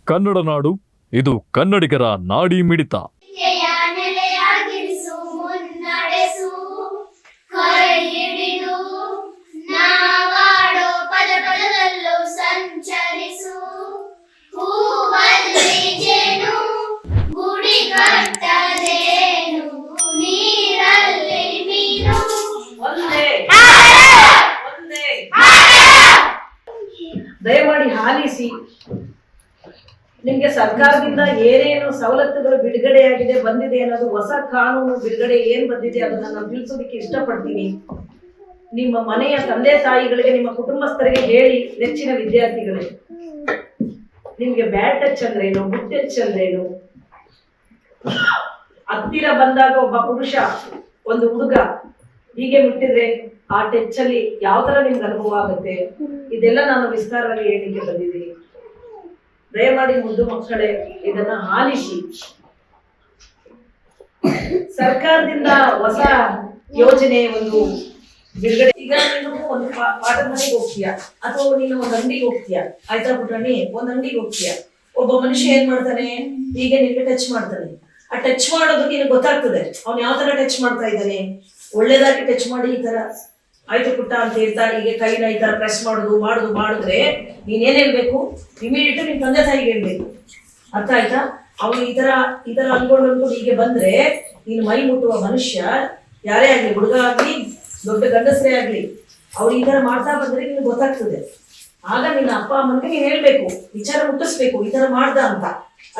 ಕನ್ನಡ ನಾಡು, ಇದು ಕನ್ನಡಿಗರ ನಾಡಿ ಮಿಡಿತ. ದಯಮಾಡಿ ಆಲಿಸಿ. ನಿಮಗೆ ಸರ್ಕಾರದಿಂದ ಏನೇನು ಸವಲತ್ತುಗಳು ಬಿಡುಗಡೆಯಾಗಿದೆ ಬಂದಿದೆ ಅನ್ನೋದು, ಹೊಸ ಕಾನೂನು ಬಿಡುಗಡೆ ಏನ್ ಬಂದಿದೆ ಅದನ್ನ ನಾನು ತಿಳಿಸೋದಕ್ಕೆ ಇಷ್ಟಪಡ್ತೀನಿ. ನಿಮ್ಮ ಮನೆಯ ತಂದೆ ತಾಯಿಗಳಿಗೆ, ನಿಮ್ಮ ಕುಟುಂಬಸ್ಥರಿಗೆ ಹೇಳಿ. ನೆಚ್ಚಿನ ವಿದ್ಯಾರ್ಥಿಗಳೇ, ನಿಮ್ಗೆ ಬ್ಯಾಡ್ ಟಚ್ ಅಂದ್ರೇನು, ಗುಡ್ ಟಚ್ ಅಂದ್ರೇನು, ಹತ್ತಿರ ಬಂದಾಗ ಒಬ್ಬ ಪುರುಷ ಒಂದು ಹುಡುಗ ಹೀಗೆ ಮುಟ್ಟಿದ್ರೆ ಆ ಟಚ್ ಅಲ್ಲಿ ಯಾವ ತರ ನಿಮ್ಗೆ ಅನುಭವ ಆಗುತ್ತೆ, ಇದೆಲ್ಲ ನಾನು ವಿಸ್ತಾರವಾಗಿ ಹೇಳಲಿಕ್ಕೆ ಬಂದಿದ್ದೀನಿ. ದಯಮಾಡಿ ಮುದ್ದು ಮಕ್ಕಳೇ ಇದನ್ನ ಆಲಿಸಿ. ಸರ್ಕಾರದಿಂದ ಹೊಸ ಯೋಜನೆ ಒಂದು ಬಿಡುಗಡೆ. ಈಗ ನೀನು ಒಂದು ಪಾಠದ ಮನೆಗೆ ಹೋಗ್ತೀಯ, ಅಥವಾ ನೀನು ಒಂದು ಅಂಗಡಿಗೆ ಹೋಗ್ತೀಯ, ಆಯ್ತಾ ಪುಟಾಣಿ, ಒಂದ್ ಅಂಗಡಿಗೆ ಹೋಗ್ತೀಯ. ಒಬ್ಬ ಮನುಷ್ಯ ಏನ್ ಮಾಡ್ತಾನೆ, ಹೀಗೆ ನಿನ್ಗೆ ಟಚ್ ಮಾಡ್ತಾನೆ. ಆ ಟಚ್ ಮಾಡೋದು ನಿನಗೆ ಗೊತ್ತಾಗ್ತದೆ ಅವ್ನು ಯಾವ ತರ ಟಚ್ ಮಾಡ್ತಾ ಇದ್ದಾನೆ. ಒಳ್ಳೇದಾಗಿ ಟಚ್ ಮಾಡಿ ಈ ತರ ಆಯ್ತು ಪುಟ್ಟ ಅಂತ ಹೇಳ್ತಾ ಹೀಗೆ ಕೈನ ಈ ತರ ಪ್ರೆಸ್ ಮಾಡಿದ್ರೆ ನೀನೇನ್ ಹೇಳ್ಬೇಕು, ಇಮಿಡಿಯೇಟ್ ನಿನ್ ತಂದೆ ತಾಯಿಗೆ ಹೇಳ್ಬೇಕು. ಅರ್ಥ ಆಯ್ತಾ? ಅವನು ಈ ತರ ಅನ್ಕೊಂಡು ಹೀಗೆ ಬಂದ್ರೆ ನೀನು ಮೈ ಮುಟ್ಟುವ ಮನುಷ್ಯ ಯಾರೇ ಆಗ್ಲಿ, ಹುಡುಗ ಆಗ್ಲಿ ದೊಡ್ಡ ಗಂಡಸರೇ ಆಗ್ಲಿ, ಅವ್ರು ಈ ತರ ಮಾಡ್ತಾ ಬಂದ್ರೆ ನಿನ್ಗೆ ಗೊತ್ತಾಗ್ತದೆ. ಆಗ ನಿನ್ನ ಅಪ್ಪ ಅಮ್ಮನಿಗೆ ನೀನ್ ಹೇಳ್ಬೇಕು, ವಿಚಾರ ಮುಟ್ಟಿಸ್ಬೇಕು, ಈ ತರ ಮಾಡ್ದ ಅಂತ.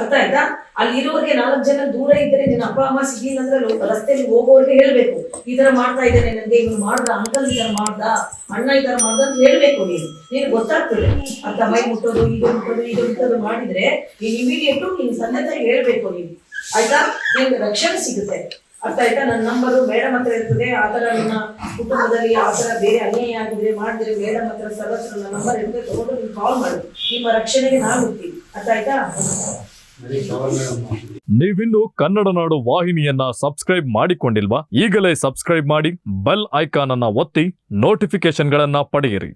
ಅರ್ಥ ಆಯ್ತಾ? ಅಲ್ಲಿ ಇರೋರಿಗೆ 4 ಜನ ದೂರ ಇದ್ರೆ ನಿನ್ನ ಅಪ್ಪ ಅಮ್ಮ ಸಿಗ್ಲಿಲ್ಲ ಅಂದ್ರೆ ರಸ್ತೆಯಲ್ಲಿ ಹೋಗೋರಿಗೆ ಹೇಳ್ಬೇಕು, ಈ ತರ ಮಾಡ್ತಾ ಇದ್ದೇನೆ, ನನ್ಗೆ ಇವ್ನು ಮಾಡ್ದ, ಅಂಕಲ್ ಈ ತರ ಮಾಡ್ದ, ಅಣ್ಣ ಈ ತರ ಮಾಡ್ದ ಅಂತ ಹೇಳ್ಬೇಕು. ನೀನು ಗೊತ್ತಾಗ್ತದೆ. ಅಂತ ಮೈ ಮುಟ್ಟೋದು, ಈಗ ಮುಟ್ಟೋದು ಮಾಡಿದ್ರೆ ನೀನ್ ಇಮಿಡಿಯೇಟ್ ನೀನ್ ತಂದೆ ತಾಯಿ ಹೇಳ್ಬೇಕು ನೀನು. ಆಯ್ತಾ? ನಿಮ್ಗೆ ರಕ್ಷಣೆ ಸಿಗುತ್ತೆ. ಅರ್ಥ ಆಯ್ತಾ? ನನ್ನ ನಂಬರು ಮೇಡಮ್ ಹತ್ರ ಇರ್ತದೆ. ಆತರ ನಿಮ್ಮ ಕುಟುಂಬದಲ್ಲಿ ಆತರ ಬೇರೆ ಅನ್ಯಾಯ ಆಗಿದ್ರೆ ಮಾಡಿದ್ರೆ ಮೇಡಮ್ ಹತ್ರ ಸರ್ವತ್ರ ನನ್ನ ನಂಬರ್ ಇರ್ತದೆ, ತಗೊಂಡು ನೀವು ಕಾಲ್ ಮಾಡಿ. ನಿಮ್ಮ ರಕ್ಷಣೆಗೆ ನಾನು ಇರ್ತೀನಿ. ಅರ್ಥ ಆಯ್ತಾ? ನೀವಿನ್ನು ಕನ್ನಡ ನಾಡು ವಾಹಿನಿಯನ್ನ ಸಬ್ಸ್ಕ್ರೈಬ್ ಮಾಡಿಕೊಂಡಿಲ್ವಾ? ಈಗಲೇ ಸಬ್ಸ್ಕ್ರೈಬ್ ಮಾಡಿ, ಬೆಲ್ ಐಕಾನ್ ಅನ್ನ ಒತ್ತಿ ನೋಟಿಫಿಕೇಶನ್ ಗಳನ್ನ ಪಡೆಯಿರಿ.